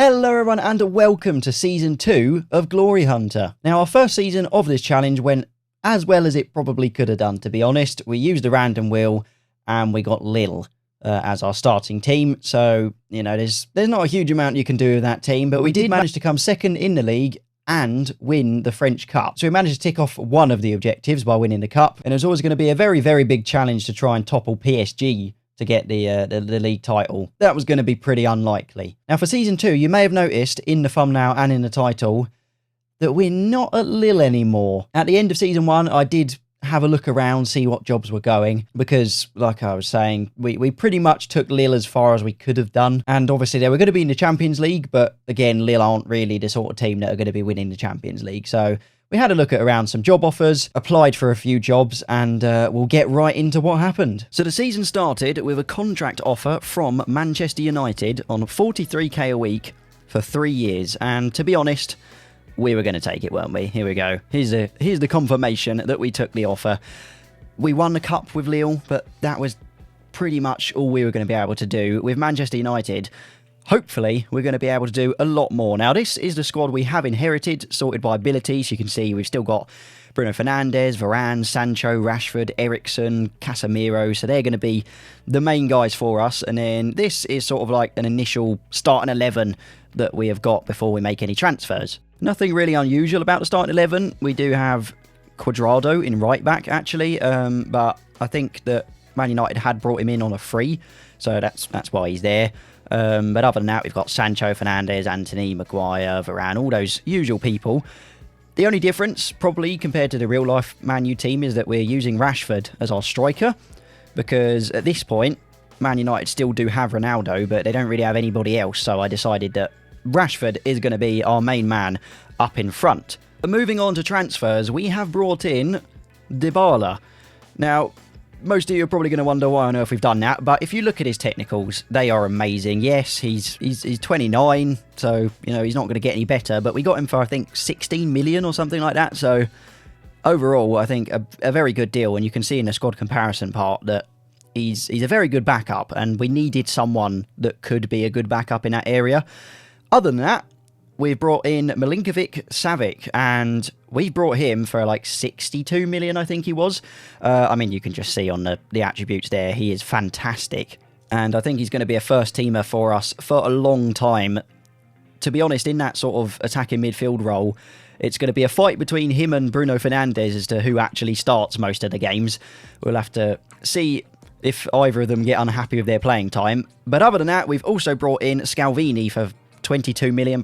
Hello everyone and welcome to Season 2 of Glory Hunter. Now our first season of this challenge went as well as it probably could have done, to be honest. We used a random wheel and we got Lil as our starting team. So, you know, there's not a huge amount you can do with that team, but we did manage to come second in the league and win the French Cup. So we managed to tick off one of the objectives by winning the Cup. And it's always going to be a very, very big challenge to try and topple PSG to get the league title. That was going to be pretty unlikely. Now for Season 2, you may have noticed in the thumbnail and in the title that we're not at Lille anymore. At the end of Season 1, I did have a look around, see what jobs were going, because, like I was saying, we pretty much took Lille as far as we could have done. And obviously they were going to be in the Champions League, but again, Lille aren't really the sort of team that are going to be winning the Champions League. So we had a look at around some job offers, applied for a few jobs, and we'll get right into what happened. So the season started with a contract offer from Manchester United on 43k a week for 3 years. And to be honest, we were going to take it, weren't we? Here we go. Here's the confirmation that we took the offer. We won the cup with Lille, but that was pretty much all we were going to be able to do. With Manchester United, hopefully, we're going to be able to do a lot more. Now, this is the squad we have inherited, sorted by abilities. You can see we've still got Bruno Fernandes, Varane, Sancho, Rashford, Eriksen, Casemiro. So they're going to be the main guys for us. And then this is sort of like an initial starting 11 that we have got before we make any transfers. Nothing really unusual about the starting 11. We do have Cuadrado in right back, actually. But I think that Man United had brought him in on a free. So that's why he's there. But other than that, we've got Sancho, Fernandes, Anthony, Maguire, Varane, all those usual people. The only difference, probably, compared to the real-life Man U team is that we're using Rashford as our striker. Because at this point, Man United still do have Ronaldo, but they don't really have anybody else. So I decided that Rashford is going to be our main man up in front. But moving on to transfers, we have brought in Dybala. Now, most of you are probably going to wonder why on earth we've done that, but if you look at his technicals, they are amazing. Yes, he's 29, so, you know, he's not going to get any better, but we got him for, I think, 16 million or something like that, so overall, I think a very good deal, and you can see in the squad comparison part that he's a very good backup, and we needed someone that could be a good backup in that area. Other than that, we've brought in Milinkovic-Savic, and we brought him for like 62 million, I think he was. I mean, you can just see on the attributes there, he is fantastic. And I think he's going to be a first-teamer for us for a long time. To be honest, in that sort of attacking midfield role, it's going to be a fight between him and Bruno Fernandes as to who actually starts most of the games. We'll have to see if either of them get unhappy with their playing time. But other than that, we've also brought in Scalvini for £22 million.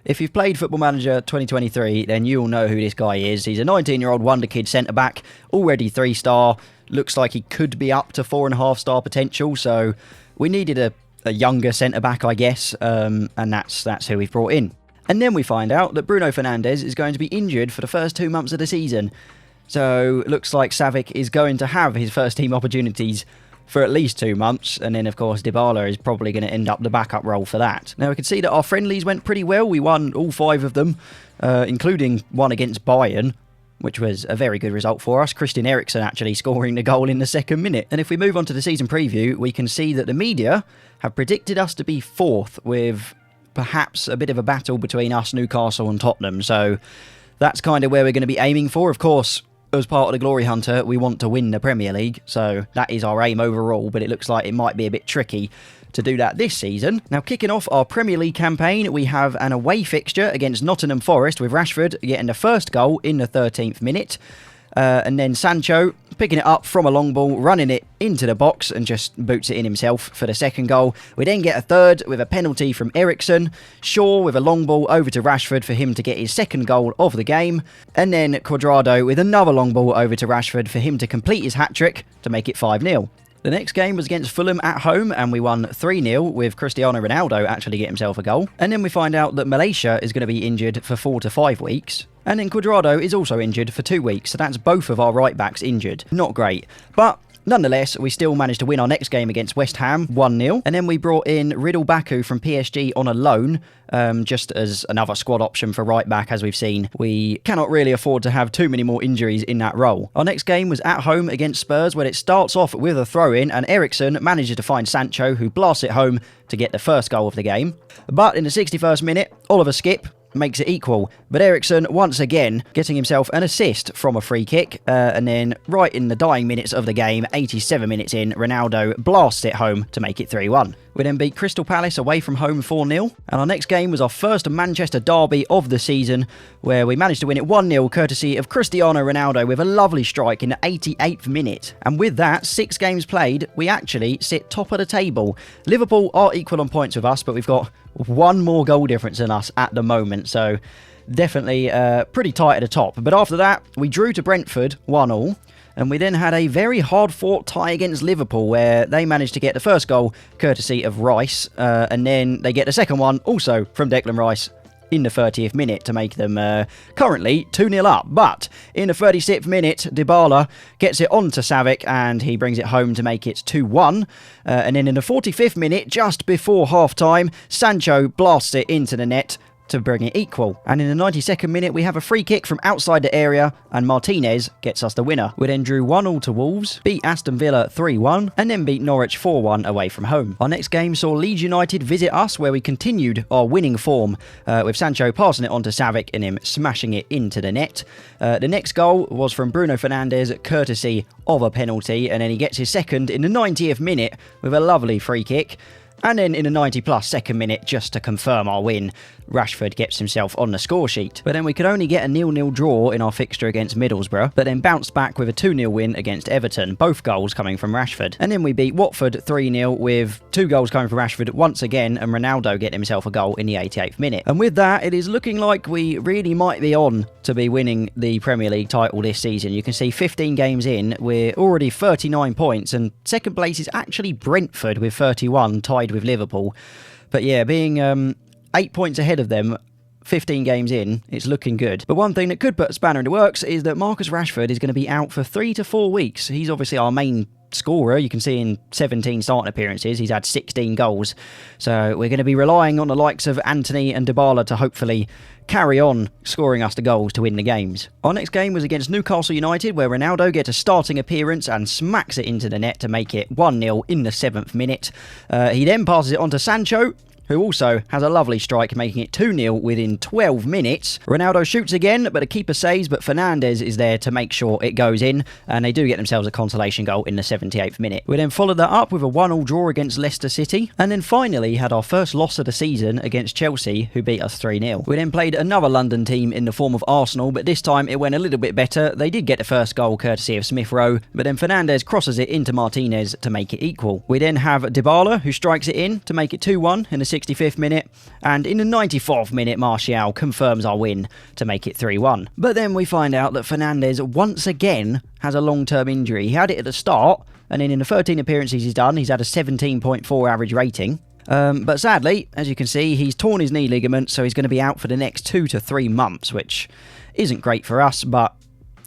If you've played Football Manager 2023, then you'll know who this guy is. He's a 19-year-old wonder kid centre-back, already 3-star. Looks like he could be up to 4.5-star potential, so we needed a younger centre-back, I guess, and that's who we've brought in. And then we find out that Bruno Fernandes is going to be injured for the first 2 months of the season. So it looks like Savic is going to have his first team opportunities for at least 2 months, and then of course Dybala is probably going to end up the backup role for that. Now we can see that our friendlies went pretty well. We won all 5 of them, including one against Bayern, which was a very good result for us. Christian Eriksen actually scoring the goal in the 2nd minute. And if we move on to the season preview, we can see that the media have predicted us to be 4th, with perhaps a bit of a battle between us, Newcastle and Tottenham. So that's kind of where we're going to be aiming for. Of course, as part of the Glory Hunter, we want to win the Premier League, so that is our aim overall, but it looks like it might be a bit tricky to do that this season. Now, kicking off our Premier League campaign, we have an away fixture against Nottingham Forest, with Rashford getting the first goal in the 13th minute. And then Sancho picking it up from a long ball, running it into the box and just boots it in himself for the second goal. We then get a third with a penalty from Eriksen. Shaw with a long ball over to Rashford for him to get his second goal of the game. And then Cuadrado with another long ball over to Rashford for him to complete his hat-trick to make it 5-0. The next game was against Fulham at home, and we won 3-0 with Cristiano Ronaldo actually getting himself a goal. And then we find out that Malaysia is going to be injured for 4 to 5 weeks. And then Cuadrado is also injured for 2 weeks, so that's both of our right-backs injured. Not great. But Nonetheless, we still managed to win our next game against West Ham 1-0. And then we brought in Riddle Baku from PSG on a loan, just as another squad option for right back. As we've seen, we cannot really afford to have too many more injuries in that role. Our next game was at home against Spurs, where it starts off with a throw-in, and Eriksen manages to find Sancho, who blasts it home to get the first goal of the game. But in the 61st minute, Oliver Skip makes it equal, but Eriksen once again getting himself an assist from a free kick, and then right in the dying minutes of the game, 87 minutes in, Ronaldo blasts it home to make it 3-1. We then beat Crystal Palace away from home 4-0, and our next game was our first Manchester derby of the season, where we managed to win it 1-0 courtesy of Cristiano Ronaldo with a lovely strike in the 88th minute. And with that, 6 games played, we actually sit top of the table. Liverpool are equal on points with us, but we've got one more goal difference than us at the moment, so definitely pretty tight at the top. But after that, we drew to Brentford 1-1. And we then had a very hard-fought tie against Liverpool, where they managed to get the first goal courtesy of Rice, and then they get the second one also from Declan Rice in the 30th minute to make them currently 2-0 up. But in the 36th minute, Dybala gets it on to Savic and he brings it home to make it 2-1. And then in the 45th minute, just before half-time, Sancho blasts it into the net to bring it equal. And in the 92nd minute, we have a free kick from outside the area, and Martinez gets us the winner. We then drew 1-1 to Wolves, beat Aston Villa 3-1, and then beat Norwich 4-1 away from home. Our next game saw Leeds United visit us, where we continued our winning form, with Sancho passing it on to Savic and him smashing it into the net. The next goal was from Bruno Fernandes, courtesy of a penalty, and then he gets his second in the 90th minute with a lovely free kick. And then in the 90-plus second minute, just to confirm our win, Rashford gets himself on the score sheet. But then we could only get a 0-0 draw in our fixture against Middlesbrough, but then bounced back with a 2-0 win against Everton, both goals coming from Rashford. And then we beat Watford 3-0 with 2 goals coming from Rashford once again, and Ronaldo getting himself a goal in the 88th minute. And with that, it is looking like we really might be on to be winning the Premier League title this season. You can see 15 games in, we're already 39 points, and second place is actually Brentford with 31, tied with Liverpool. But yeah, being 8 points ahead of them 15 games in, it's looking good. But one thing that could put a spanner in the works is that Marcus Rashford is going to be out for 3 to 4 weeks. He's obviously our main scorer. You can see in 17 starting appearances, he's had 16 goals. So we're going to be relying on the likes of Antony and Dybala to hopefully carry on scoring us the goals to win the games. Our next game was against Newcastle United, where Ronaldo gets a starting appearance and smacks it into the net to make it 1-0 in the 7th minute. He then passes it on to Sancho, who also has a lovely strike, making it 2-0 within 12 minutes. Ronaldo shoots again, but the keeper saves, but Fernandes is there to make sure it goes in, and they do get themselves a consolation goal in the 78th minute. We then followed that up with a 1-1 draw against Leicester City, and then finally had our first loss of the season against Chelsea, who beat us 3-0. We then played another London team in the form of Arsenal, but this time it went a little bit better. They did get the first goal courtesy of Smith Rowe, but then Fernandes crosses it into Martinez to make it equal. We then have Dybala, who strikes it in to make it 2-1 in the 65th minute, and in the 94th minute, Martial confirms our win to make it 3-1. But then we find out that Fernandes once again has a long-term injury. He had it at the start, and then in the 13 appearances he's done, he's had a 17.4 average rating. But sadly, as you can see, he's torn his knee ligament, so he's going to be out for the next 2 to 3 months, which isn't great for us, but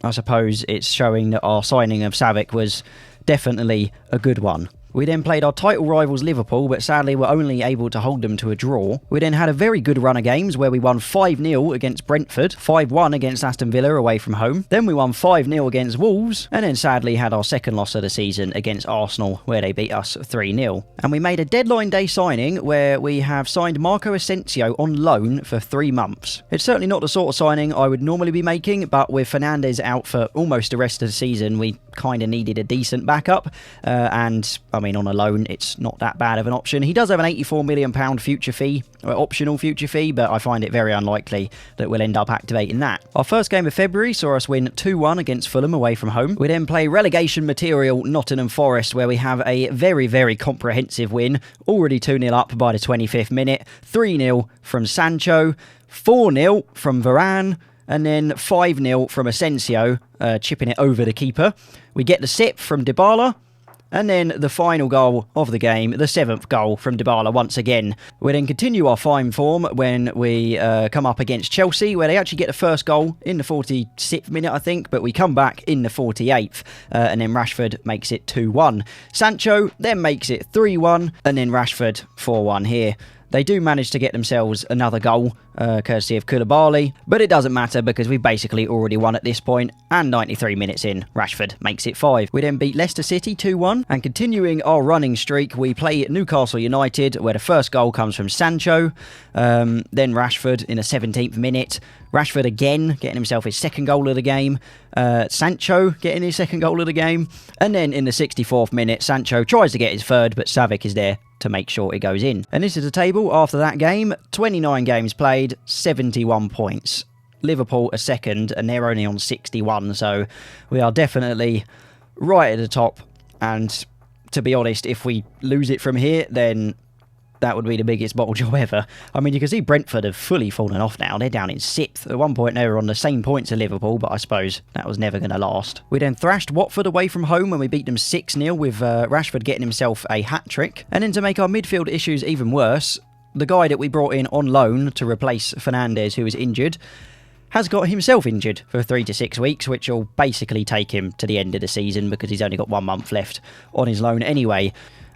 I suppose it's showing that our signing of Savic was definitely a good one. We then played our title rivals Liverpool, but sadly were only able to hold them to a draw. We then had a very good run of games where we won 5-0 against Brentford, 5-1 against Aston Villa away from home. Then we won 5-0 against Wolves, and then sadly had our second loss of the season against Arsenal, where they beat us 3-0. And we made a deadline day signing where we have signed Marco Asensio on loan for 3 months. It's certainly not the sort of signing I would normally be making, but with Fernandes out for almost the rest of the season, we kind of needed a decent backup, and I mean, on a loan, it's not that bad of an option. He does have an £84 million future fee, or optional future fee, but I find it very unlikely that we'll end up activating that. Our first game of February saw us win 2-1 against Fulham away from home. We then play relegation material Nottingham Forest, where we have a very, very comprehensive win, already 2-0 up by the 25th minute, 3-0 from Sancho, 4-0 from Varane, and then 5-0 from Asensio, chipping it over the keeper. We get the sip from Dybala, And then the final goal of the game, the 7th goal from Dybala once again. We then continue our fine form when we come up against Chelsea, where they actually get the first goal in the 46th minute, I think, but we come back in the 48th, and then Rashford makes it 2-1. Sancho then makes it 3-1, and then Rashford 4-1 here. They do manage to get themselves another goal, courtesy of Koulibaly, but it doesn't matter because we've basically already won at this point, and 93 minutes in, Rashford makes it 5. We then beat Leicester City 2-1, and continuing our running streak, we play Newcastle United, where the first goal comes from Sancho, then Rashford in the 17th minute, Rashford again getting himself his second goal of the game, Sancho getting his second goal of the game, and then in the 64th minute, Sancho tries to get his third, but Savic is there to make sure it goes in. And this is the table after that game. 29 games played, 71 points. Liverpool are second, and they're only on 61, so we are definitely right at the top. And to be honest, if we lose it from here, then that would be the biggest bottle job ever. I mean, you can see Brentford have fully fallen off now. They're down in 6th. At one point, they were on the same points as Liverpool, but I suppose that was never going to last. We then thrashed Watford away from home when we beat them 6-0, with Rashford getting himself a hat-trick. And then to make our midfield issues even worse, the guy that we brought in on loan to replace Fernandes, who was injured, has got himself injured for 3 to 6 weeks, which will basically take him to the end of the season because he's only got 1 month left on his loan anyway.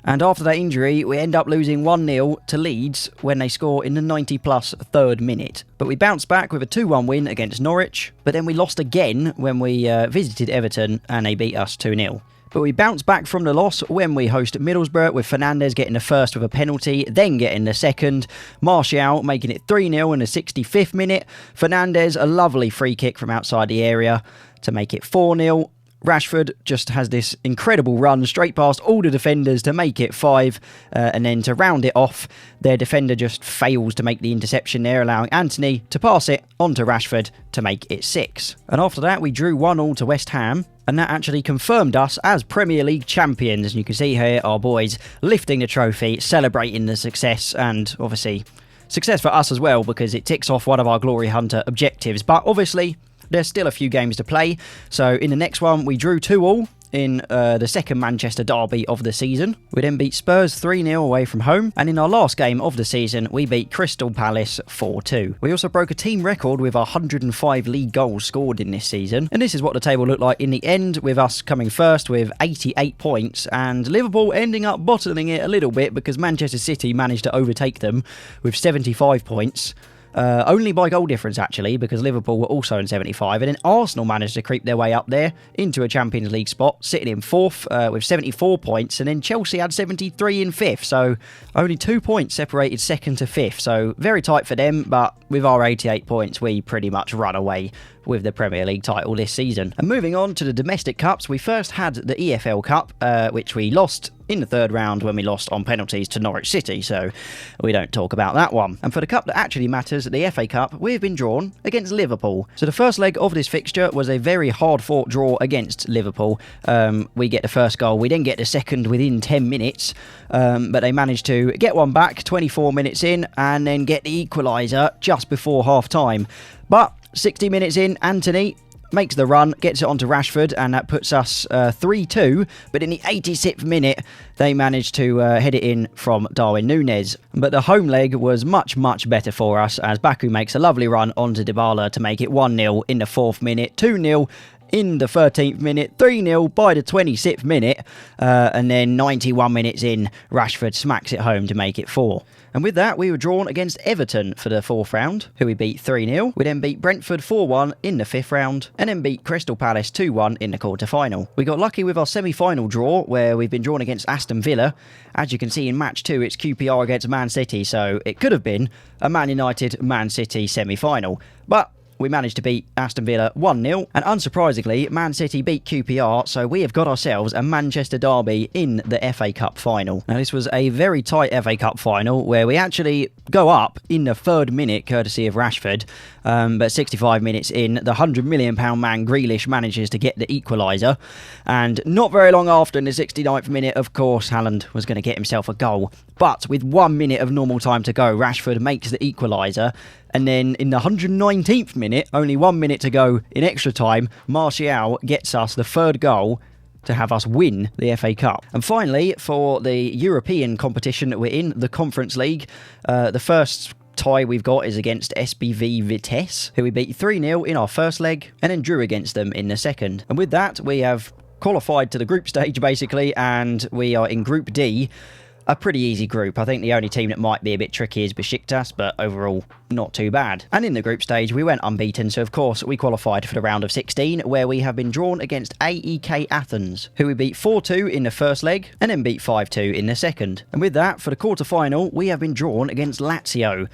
And after that injury, we end up losing 1-0 to Leeds when they score in the 90-plus 3rd minute. But we bounced back with a 2-1 win against Norwich, but then we lost again when we visited Everton and they beat us 2-0. But we bounced back from the loss when we host Middlesbrough, with Fernandes getting the first with a penalty, then getting the second, Martial making it 3-0 in the 65th minute, Fernandes a lovely free kick from outside the area to make it 4-0, Rashford just has this incredible run straight past all the defenders to make it 5, and then to round it off, their defender just fails to make the interception there, allowing Anthony to pass it on to Rashford to make it 6. And after that, we drew 1-1 to West Ham, and that actually confirmed us as Premier League champions. And you can see here our boys lifting the trophy, celebrating the success, and obviously success for us as well because it ticks off one of our Glory Hunter objectives. But obviously, there's still a few games to play. So in the next one, we drew 2-2 in the second Manchester derby of the season. We then beat Spurs 3-0 away from home. And in our last game of the season, we beat Crystal Palace 4-2. We also broke a team record with 105 league goals scored in this season. And this is what the table looked like in the end, with us coming first with 88 points and Liverpool ending up bottling it a little bit because Manchester City managed to overtake them with 75 points. Only by goal difference, actually, because Liverpool were also in 75, and then Arsenal managed to creep their way up there into a Champions League spot, sitting in 4th with 74 points, and then Chelsea had 73 in 5th, so only 2 points separated 2nd to 5th, so very tight for them, but with our 88 points, we pretty much run away with the Premier League title this season. And moving on to the domestic cups, we first had the EFL Cup, which we lost in the 3rd round when we lost on penalties to Norwich City, so we don't talk about that one. And for the cup that actually matters, the FA Cup, we've been drawn against Liverpool. So the first leg of this fixture was a very hard-fought draw against Liverpool. We get the first goal, we then get the second within 10 minutes, but they managed to get one back 24 minutes in and then get the equaliser just before half-time. But 60 minutes in, Anthony makes the run, gets it onto Rashford, and that puts us 3-2. But in the 86th minute, they managed to head it in from Darwin Núñez. But the home leg was much, much better for us, as Baku makes a lovely run onto Dybala to make it 1-0 in the 4th minute, 2-0 in the 13th minute, 3-0 by the 26th minute, and then 91 minutes in, Rashford smacks it home to make it 4. And with that, we were drawn against Everton for the 4th round, who we beat 3-0. We then beat Brentford 4-1 in the 5th round, and then beat Crystal Palace 2-1 in the quarter-final. We got lucky with our semi-final draw, where we've been drawn against Aston Villa. As you can see in match 2, it's QPR against Man City, so it could have been a Man United-Man City semi-final. But we managed to beat Aston Villa 1-0, and unsurprisingly, Man City beat QPR, so we have got ourselves a Manchester derby in the FA Cup final. Now, this was a very tight FA Cup final, where we actually go up in the 3rd minute, courtesy of Rashford, but 65 minutes in, the £100 million man Grealish manages to get the equaliser, and not very long after, in the 69th minute, of course, Haaland was going to get himself a goal. But with 1 minute of normal time to go, Rashford makes the equaliser, and then in the 119th minute, only 1 minute to go in extra time, Martial gets us the 3rd goal to have us win the FA Cup. And finally, for the European competition that we're in, the Conference League, the first tie we've got is against SBV Vitesse, who we beat 3-0 in our first leg and then drew against them in the second. And with that, we have qualified to the group stage, basically, and we are in Group D. A pretty easy group. I think the only team that might be a bit tricky is Besiktas, but overall, not too bad. And in the group stage, we went unbeaten, so of course, we qualified for the round of 16, where we have been drawn against AEK Athens, who we beat 4-2 in the first leg, and then beat 5-2 in the second. And with that, for the quarter-final, we have been drawn against Lazio,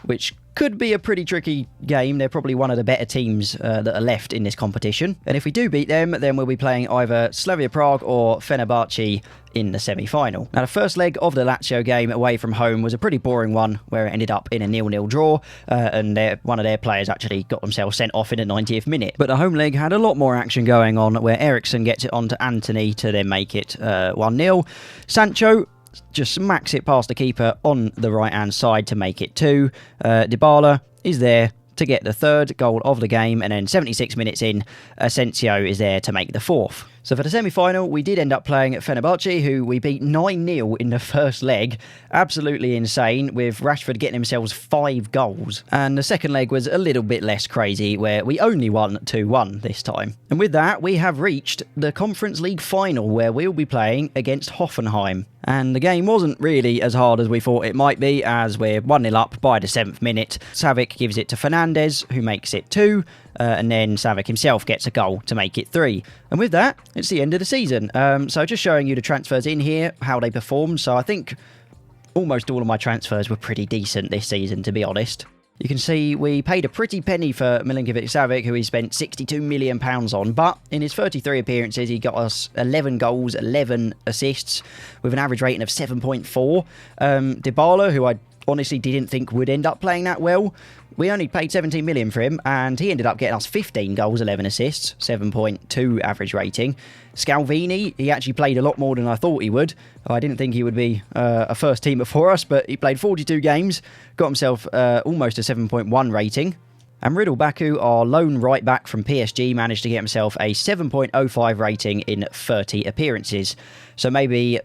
which could be a pretty tricky game. They're probably one of the better teams that are left in this competition. And if we do beat them, then we'll be playing either Slavia Prague or Fenerbahce in the semi-final. Now, the first leg of the Lazio game away from home was a pretty boring one, where it ended up in a 0-0 draw, and one of their players actually got themselves sent off in the 90th minute. But the home leg had a lot more action going on, where Eriksson gets it on to Anthony to then make it 1-0. Sancho just smacks it past the keeper on the right-hand side to make it 2. Dybala is there to get the third goal of the game, and then 76 minutes in, Asensio is there to make the 4th. So for the semi-final, we did end up playing at Fenerbahce, who we beat 9-0 in the first leg. Absolutely insane, with Rashford getting himself 5 goals. And the second leg was a little bit less crazy, where we only won 2-1 this time. And with that, we have reached the Conference League final, where we'll be playing against Hoffenheim. And the game wasn't really as hard as we thought it might be, as we're 1-0 up by the 7th minute. Savic gives it to Fernandes, who makes it 2. And then Savic himself gets a goal to make it 3. And with that, it's the end of the season. So just showing you the transfers in here, how they performed. So I think almost all of my transfers were pretty decent this season, to be honest. You can see we paid a pretty penny for Milinkovic-Savic, who he spent £62 million on, but in his 33 appearances, he got us 11 goals, 11 assists, with an average rating of 7.4. Dybala, who I honestly didn't think would end up playing that well, we only paid 17 million for him, and he ended up getting us 15 goals, 11 assists, 7.2 average rating. Scalvini, he actually played a lot more than I thought he would. I didn't think he would be a first teamer for us, but he played 42 games, got himself almost a 7.1 rating. And Riddle Baku, our lone right back from PSG, managed to get himself a 7.05 rating in 30 appearances. So maybe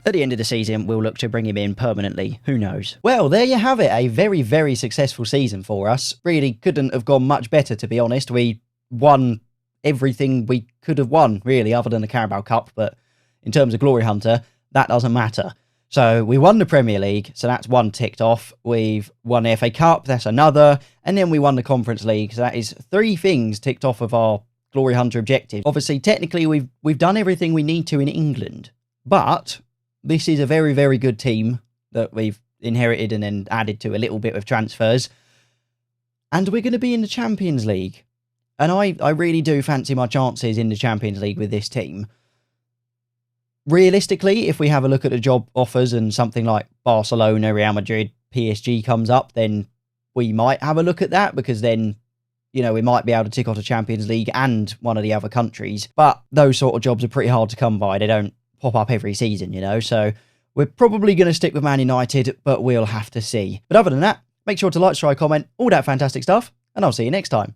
at the end of the season, we'll look to bring him in permanently. Who knows? Well, there you have it. A very, very successful season for us. Really couldn't have gone much better, to be honest. We won everything we could have won, really, other than the Carabao Cup. But in terms of Glory Hunter, that doesn't matter. So we won the Premier League, so that's one ticked off. We've won the FA Cup, that's another. And then we won the Conference League, so that is 3 things ticked off of our Glory Hunter objective. Obviously, technically, we've done everything we need to in England. But this is a very, very good team that we've inherited and then added to a little bit of transfers. And we're going to be in the Champions League. And I really do fancy my chances in the Champions League with this team. Realistically, if we have a look at the job offers and something like Barcelona, Real Madrid, PSG comes up, then we might have a look at that, because then, you know, we might be able to tick off the Champions League and one of the other countries. But those sort of jobs are pretty hard to come by. They don't pop up every season, you know, so we're probably going to stick with Man United, but we'll have to see. But other than that, make sure to like, subscribe, comment, all that fantastic stuff, and I'll see you next time.